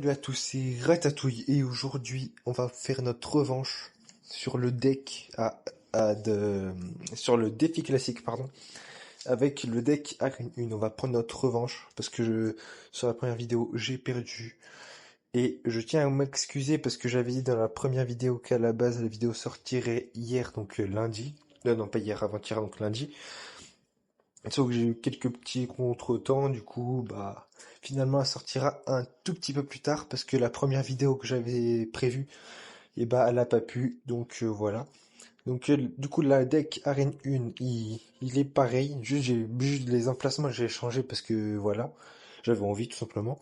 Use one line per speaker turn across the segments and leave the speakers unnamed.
Salut à tous, c'est Ratatouille et aujourd'hui on va faire notre revanche sur le deck sur le défi classique avec le deck Arène 1. On va prendre notre revanche parce que sur la première vidéo j'ai perdu et je tiens à m'excuser parce que j'avais dit dans la première vidéo qu'à la base la vidéo sortirait hier, donc lundi. Non, pas hier, avant-hier, donc lundi. Sauf que j'ai eu quelques petits contretemps, du coup, finalement, elle sortira un tout petit peu plus tard parce que la première vidéo que j'avais prévue, elle a pas pu, donc voilà. Donc, du coup, la deck Arène 1, il est pareil, juste les emplacements, j'ai changé parce que voilà, j'avais envie tout simplement.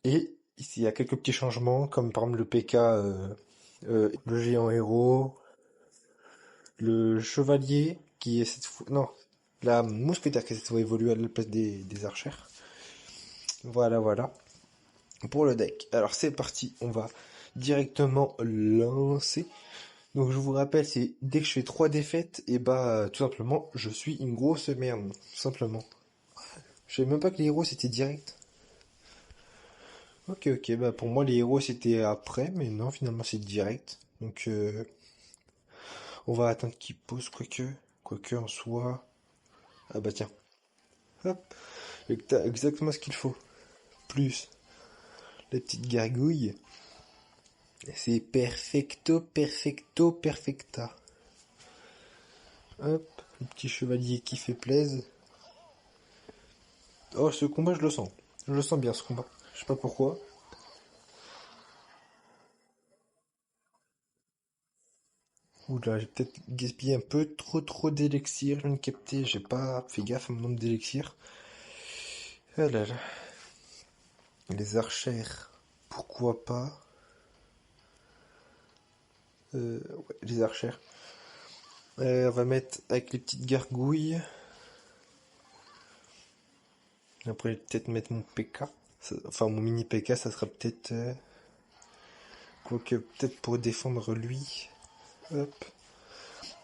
Et ici, il y a quelques petits changements, comme par exemple le PK, le géant héros, le chevalier, qui est cette fois, non, la mousquetaire qui est cette fois évolué à la place des archères. Voilà, pour le deck. Alors c'est parti, on va directement lancer. Donc je vous rappelle, c'est dès que je fais 3 défaites, et tout simplement, je suis une grosse merde, tout simplement. Je savais même pas que les héros c'était direct. Ok, pour moi les héros c'était après, mais non, finalement c'est direct. Donc on va attendre qu'il pose, quoique en soi. Ah bah tiens, hop, et que t'as exactement ce qu'il faut. Plus la petite gargouille. C'est perfecta. Hop, le petit chevalier qui fait plaise. Oh, ce combat, je le sens. Je le sens bien, ce combat. Je sais pas pourquoi. Oula, j'ai peut-être gaspillé un peu trop d'élixir. Je viens de capter, j'ai pas fait gaffe à mon nombre d'élixirs. Ah là là. Les archères, pourquoi pas. Ouais, les archères. On va mettre avec les petites gargouilles. Après, peut-être mettre mon PK. Enfin, mon mini PK, ça sera peut-être... quoique, peut-être pour défendre lui. Hop.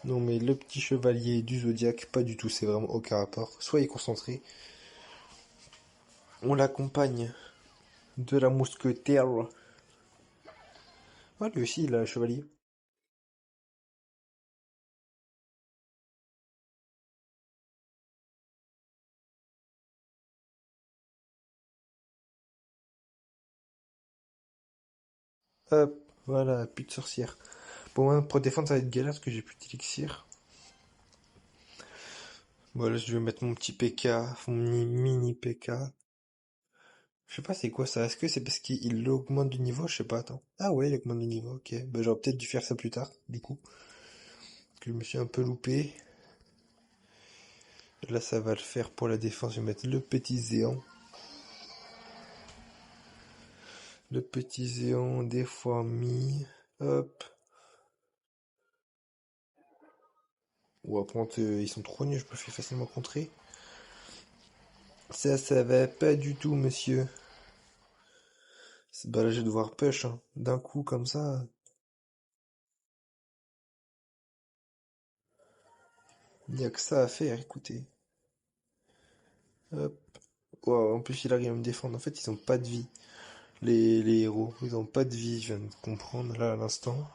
Non, mais le petit chevalier du zodiaque, pas du tout, c'est vraiment aucun rapport. Soyez concentrés. On l'accompagne de la mousquetaire. Ah, lui aussi, il a un chevalier. Hop, voilà, plus de sorcière. Bon, moi, pour défendre, ça va être galère parce que j'ai plus d'élixir. Bon, là, je vais mettre mon petit PK, mon mini PK. Je sais pas c'est quoi ça, est-ce que c'est parce qu'il augmente de niveau? Je sais pas, attends. Ah ouais, il augmente de niveau, ok. Bah j'aurais peut-être dû faire ça plus tard, du coup. Parce que je me suis un peu loupé. Là, ça va le faire pour la défense. Je vais mettre le petit Zéan. Le petit Zéan, des fois mis. Hop. Ou après, ils sont trop nuls, je me fais facilement contrer. Ça va pas du tout, monsieur. Bah là, je vais devoir push, hein. D'un coup, comme ça. Il n'y a que ça à faire, écoutez. Hop. Wow, en plus, il arrive à me défendre. En fait, ils ont pas de vie. Les héros, ils ont pas de vie, je viens de comprendre là à l'instant.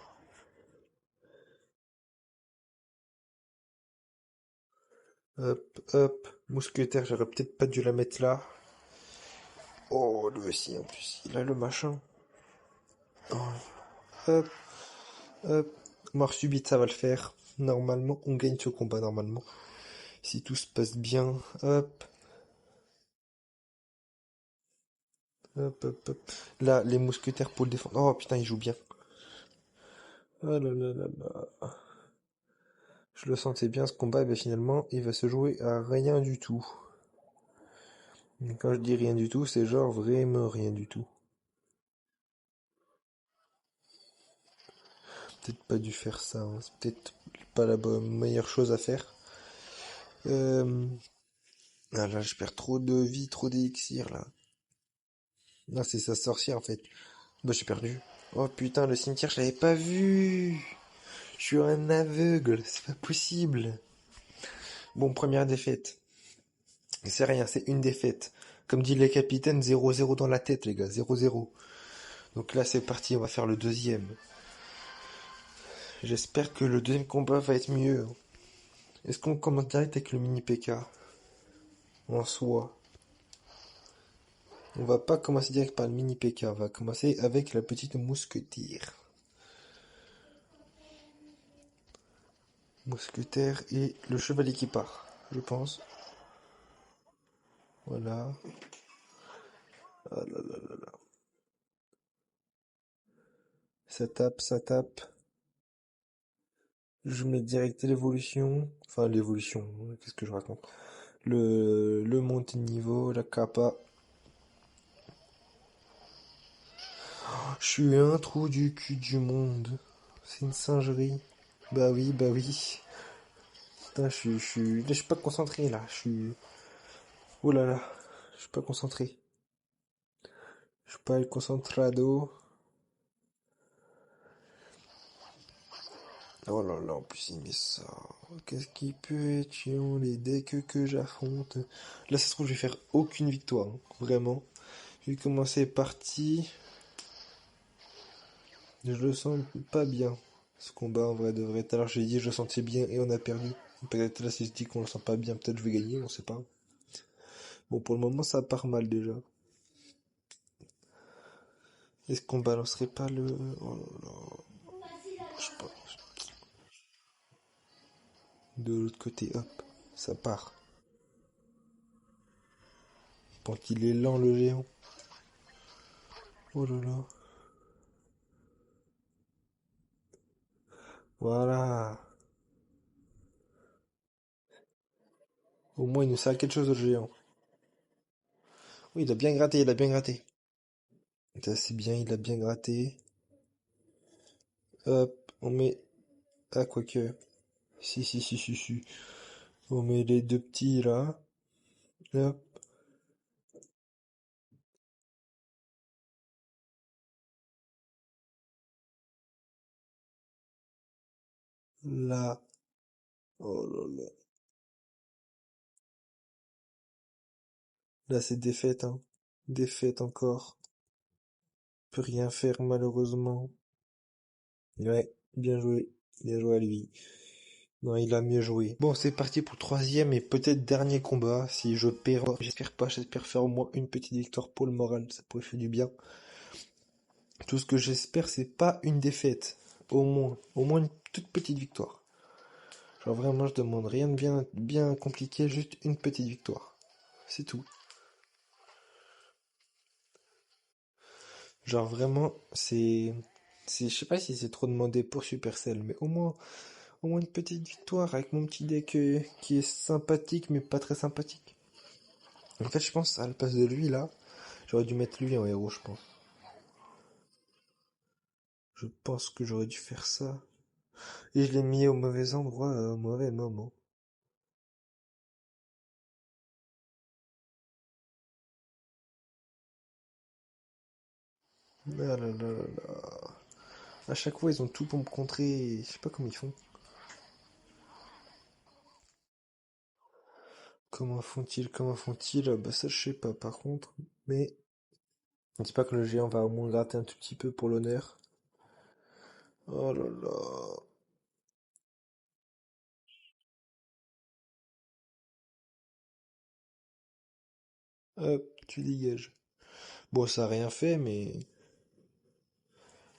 Hop. Mousquetaire, j'aurais peut-être pas dû la mettre là. Oh, lui aussi, en plus, il a le machin. Oh, hop, hop. Mort subite, ça va le faire. Normalement, on gagne ce combat, normalement. Si tout se passe bien. Hop, hop. Là, les mousquetaires pour le défendre. Oh putain, il joue bien. Oh là. Je le sentais bien ce combat, mais finalement, il va se jouer à rien du tout. Et quand je dis rien du tout, c'est genre vraiment rien du tout. Peut-être pas dû faire ça, hein. C'est peut-être pas la meilleure chose à faire. Euh... Ah là, je perds trop de vie, trop d'élixir là. Ah, c'est sa sorcière en fait. Bah, j'ai perdu. Oh putain, le cimetière, je l'avais pas vu. Je suis un aveugle, c'est pas possible. Bon, première défaite. C'est rien, c'est une défaite. Comme dit les capitaines, 0-0 dans la tête, les gars, 0-0. Donc là, c'est parti, on va faire le deuxième. J'espère que le deuxième combat va être mieux. Est-ce qu'on commence direct avec le mini PK en soi? On va pas commencer direct par le mini PK, on va commencer avec la petite mousquetaire. Mousquetaire et le chevalier qui part, je pense. Voilà. Ah là là là là. Ça tape, ça tape. Je mets direct l'évolution. Enfin, l'évolution, qu'est-ce que je raconte? Le monte niveau, la capa. Je suis un trou du cul du monde. C'est une singerie. Bah oui, bah oui. Putain, là, je suis pas concentré là. Je suis. Oh là là. Je suis pas concentré. Je suis pas le concentrado. Oh là là, en plus il met ça. Qu'est-ce qui peut être chiant les decks que j'affronte. Là, ça se trouve, je vais faire aucune victoire, hein, vraiment. Je vais commencer parti. Je le sens pas bien. Ce combat en vrai de vrai. Tout à l'heure j'ai dit je le sentais bien et on a perdu. Peut-être là si je dis qu'on le sent pas bien, peut-être je vais gagner, on sait pas. Bon pour le moment ça part mal déjà. Est-ce qu'on balancerait pas le... Oh là là, je sais pas. De l'autre côté, hop, ça part. Tant qu'il est lent le géant. Oh là là. Voilà. Au moins il nous sert à quelque chose le géant. Oui, il a bien gratté, il a bien gratté. Ça c'est bien, il a bien gratté. Hop, on met... Ah quoique... Si, si, si, si, si. On met les deux petits là. Hop, là. Oh là là. Là, c'est défaite, hein. Défaite encore. Peut rien faire, malheureusement. Ouais, bien joué. Bien joué à lui. Non, il a mieux joué. Bon, c'est parti pour le troisième et peut-être dernier combat. Si je perds, j'espère pas, j'espère faire au moins une petite victoire pour le moral. Ça pourrait faire du bien. Tout ce que j'espère, c'est pas une défaite. Au moins. Au moins une toute petite victoire. Genre vraiment, je demande rien de bien, bien compliqué, juste une petite victoire. C'est tout. Genre vraiment, je sais pas si c'est trop demandé pour Supercell, mais au moins une petite victoire avec mon petit deck qui est sympathique mais pas très sympathique. En fait, je pense à la place de lui là, j'aurais dû mettre lui en héros, je pense. Je pense que j'aurais dû faire ça. Et je l'ai mis au mauvais endroit, au mauvais moment. Ah là là là là. À chaque fois, ils ont tout pour me contrer. Je sais pas comment ils font. Comment font-ils? Comment font-ils? Bah ça, je sais pas par contre. Mais je dis pas que le géant va au moins gratter un tout petit peu pour l'honneur. Oh là là. Hop, tu dégages. Bon, ça a rien fait, mais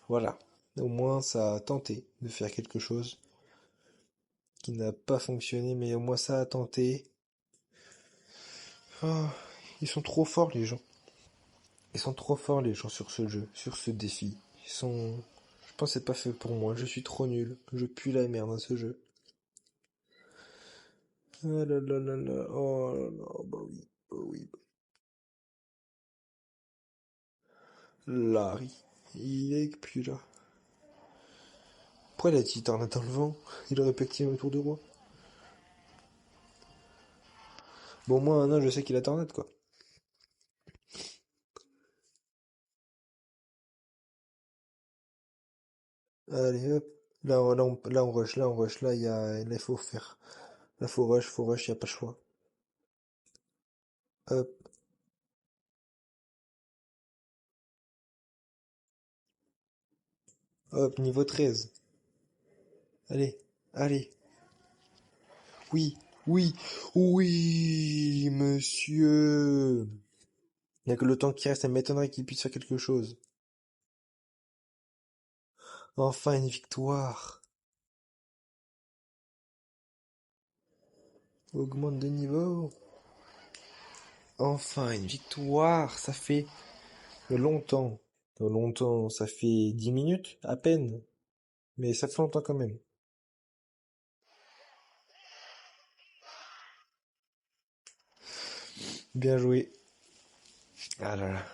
voilà. Au moins, ça a tenté de faire quelque chose qui n'a pas fonctionné, mais au moins ça a tenté. Ah, ils sont trop forts, les gens. Ils sont trop forts, les gens, sur ce jeu, sur ce défi. Ils sont... Je pense que c'est pas fait pour moi. Je suis trop nul. Je pue la merde dans ce jeu. Ah là là là là. Oh là là. Bah oui. Bah oui. Larry. Il est plus là. Pourquoi il a dit tornade dans le vent? Il aurait pu activer un tour de roi. Bon, moi, un an, je sais qu'il a tornade, quoi. Allez, hop. Là, on rush, là, on rush, là, il faut faire. Là, faut rush, y a pas le choix. Hop. Hop, niveau 13. Allez, allez. Oui, oui, oui, monsieur. Il n'y a que le temps qui reste, ça m'étonnerait qu'il puisse faire quelque chose. Enfin une victoire. Augmente de niveau. Enfin une victoire. Ça fait longtemps. Longtemps, ça fait 10 minutes à peine. Mais ça fait longtemps quand même. Bien joué. Ah là là.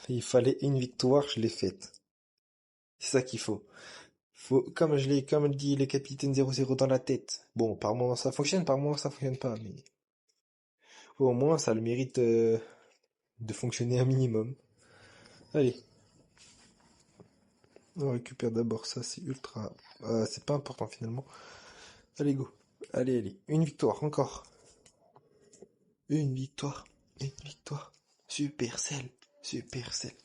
Il fallait une victoire, je l'ai faite. C'est ça qu'il faut. Comme dit le capitaine 00 dans la tête. Bon, par moment ça fonctionne, par moment ça fonctionne pas, mais au moins ça a le mérite de fonctionner un minimum. Allez, on récupère d'abord ça, c'est ultra, c'est pas important finalement. Allez go, allez allez, une victoire encore, une victoire, une victoire. Supercell, Supercell.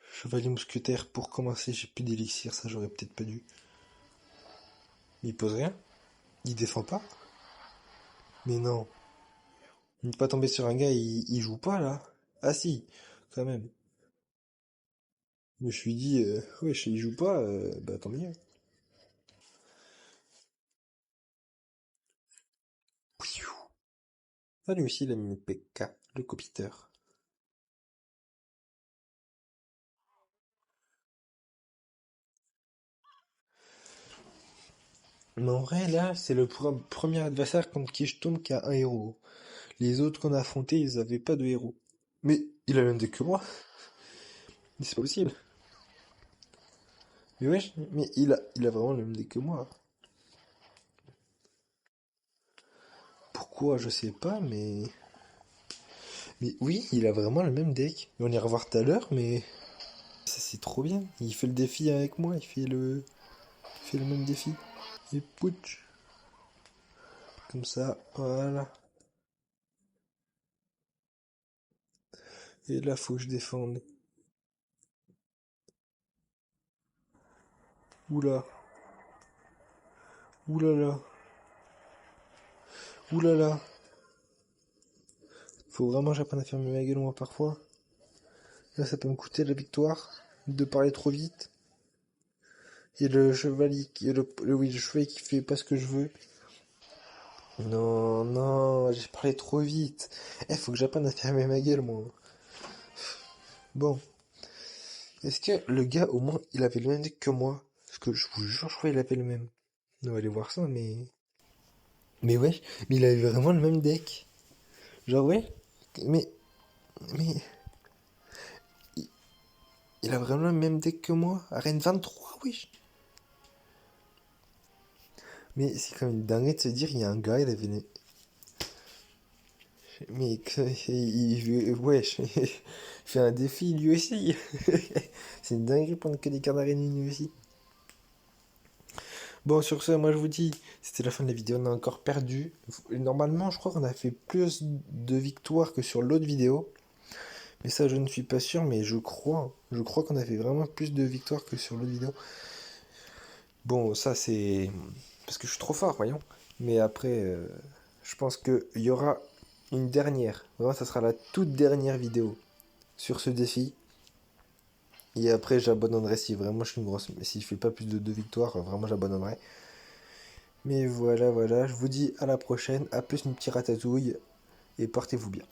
Chevalier mousquetaire pour commencer, j'ai plus d'élixir, ça j'aurais peut-être pas dû. Il pose rien, il défend pas. Mais non, il n'est pas tombé sur un gars, il joue pas là. Ah si, quand même. Je me suis dit, wesh, il joue pas, bah tant mieux. Ah, lui aussi, il a mis une PK, le copiteur. Mais en vrai, là, c'est le premier adversaire contre qui je tombe qui a un héros. Les autres qu'on a affrontés, ils avaient pas de héros. Mais il a le même deck que moi. Mais c'est pas possible. Mais wesh, mais il a vraiment le même deck que moi. Pourquoi, je sais pas, mais... Mais oui, il a vraiment le même deck. On ira voir tout à l'heure, mais... Ça, c'est trop bien. Il fait le défi avec moi, il fait le même défi. Et putsch. Comme ça, voilà. Et là, faut que je défende. Oula, oulala, oulala. Faut vraiment que j'apprenne à fermer ma gueule, moi, parfois. Là, ça peut me coûter la victoire de parler trop vite. Et le chevalier, oui, le chevalier qui fait pas ce que je veux. Non, non, j'ai parlé trop vite. Faut que j'apprenne à fermer ma gueule, moi. Bon. Est-ce que le gars, au moins, il avait le même deck que moi? Parce que je vous jure, je crois qu'il avait le même. On va aller voir ça, mais... Mais ouais, mais il avait vraiment le même deck. Genre, ouais. Mais... Mais... Il, il a vraiment le même deck que moi. Arène 23, oui. Mais c'est quand même dingue de se dire, il y a un gars, il avait... Mais... Wesh. Il fait un défi, lui aussi. C'est une dinguerie de prendre que des cartes d'arène, lui aussi. Bon, sur ce, moi je vous dis, c'était la fin de la vidéo, on a encore perdu. Normalement, je crois qu'on a fait plus de victoires que sur l'autre vidéo. Mais ça, je ne suis pas sûr, mais je crois. Je crois qu'on a fait vraiment plus de victoires que sur l'autre vidéo. Bon, ça c'est... Parce que je suis trop fort, voyons. Mais après, je pense qu'il y aura une dernière. Vraiment, ça sera la toute dernière vidéo sur ce défi. Et après, j'abandonnerai si vraiment je suis une grosse... Si je fais pas plus de 2 victoires, vraiment j'abandonnerai. Mais voilà, voilà, je vous dis à la prochaine, à plus mes petits ratatouilles, et portez-vous bien.